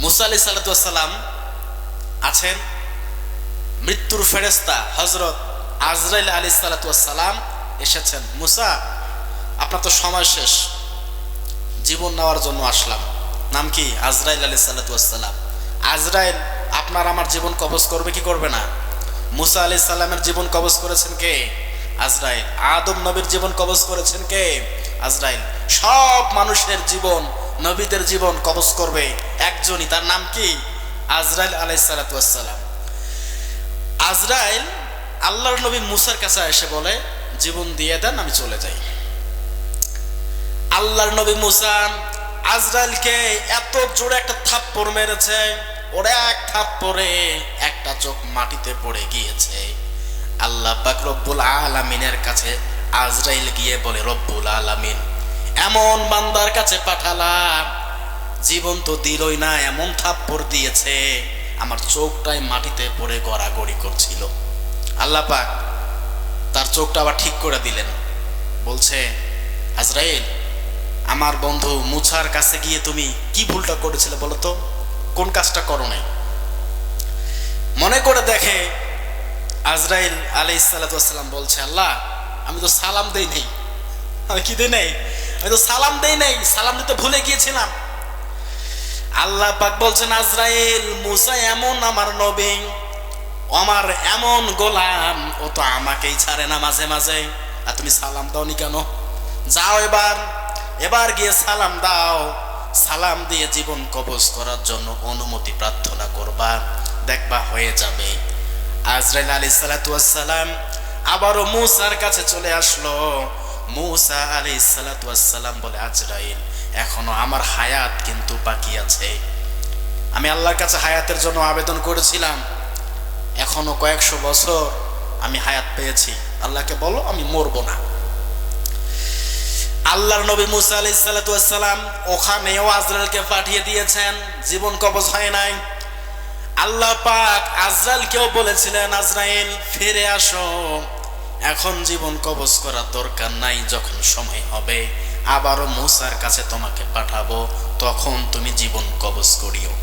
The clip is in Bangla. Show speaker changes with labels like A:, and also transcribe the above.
A: মুসা আলাইহিস সালাতু ওয়াস সালাম আছেন, মৃত্যুর ফেরেশতা হযরত আজরাইল আলাইহিস সালাতু ওয়াস সালাম এসেছেন। মুসা, আপনার তো সময় শেষ, জীবন নেওয়ার জন্য আসলাম। নাম কি? আজরাইল আলাইহিস সালাতু ওয়াস সালাম। আজরাইল আপনার আমার জীবন কবজ করবে কি করবে না? মুসা আলাইহিস সালামের জীবন কবজ করেছেন কে? আজরাইল। আদম নবীর জীবন কবজ করেছেন কে? আজরাইল। সব মানুষের জীবন, নবীদের জীবন কবজ করবে একজনই, তার নাম কি? আজরাইল আলাইহিস সালাতু ওয়াস সালাম। আজরাইল আল্লাহর নবী মুসার কাছে এসে বলে, জীবন দিয়ে দেন, আমি চলে যাই। আল্লাহর নবী মুসা আজরাইলকে এত জোরে একটা থাপ্পড় মেরেছে, ওরে এক থাপ্পড়ে একটা চোখ মাটিতে পড়ে গিয়েছে। আল্লাহ পাক রব্বুল আলামিনের কাছে আজরাইল গিয়ে বলে, রব্বুল আলামিন এমন বান্দার কাছে পাঠালাম, জীবন তো দিলই না, এমন থাপ্পড় দিয়েছে আমার চোখটাই মাটিতে পড়ে গড়াগড়ি করছিল। আল্লাহ পাক তার চোখটা আবার ঠিক করে দিলেন। বলছে, আজরাইল আমার বন্ধু মুসার কাছে গিয়ে তুমি কি ভুলটা করেছিলে বলো তো? কোন কাজটা করো নাই? মনে করে দেখে আজরাইল আলাইহিস সালাতু ওয়াস সালাম বলছে, আল্লাহ আমি তো সালাম দেই নাই। আমি কি দেই নাই? আমি তো সালাম দেই নাই, সালাম দিতে ভুলে গিয়েছিলাম। আল্লাহ পাক বলছেন, আজরাইল মুসা এমন আমার নবী, আমার এমন গোলাম, ও তো আমাকেই ছাড়ে না মাঝে মাঝে, আর তুমি সালাম দাওনি কেন? যাও এবার গিয়ে সালাম দাও, সালাম দিয়ে জীবন কবজ করার জন্য অনুমতি প্রার্থনা করবা, দেখবা হয়ে যাবে। আজরাইল আলাইহিস সালাতু ওয়াস সালাম আবারও মুসার কাছে চলে আসলো। মুসা আলাইহিস সালাতু ওয়াস সালাম বলে, আজরাইল এখনো আমার হায়াত কিন্তু বাকি আছে। আমি আল্লাহর কাছে হায়াতের জন্য আবেদন করেছিলাম, এখনো কয়েকশো বছর আমি হায়াত পেয়েছি, আল্লাহকে বলো আমি মরবো না। আল্লাহর নবী মুসা আলাইহিস সালাতু ওয়াস সালাম ওখানেও আজরাইলকে পাঠিয়ে দিয়েছেন, জীবন কবজ হয় নাই। আল্লাহ পাক আজরাইলকেও বলেছিলেন, আজরাইল ফিরে আসো, এখন জীবন কবজ করার দরকার নাই, যখন সময় হবে আবারও মুসার কাছে তোমাকে পাঠাবো, তখন তুমি জীবন কবজ করিও।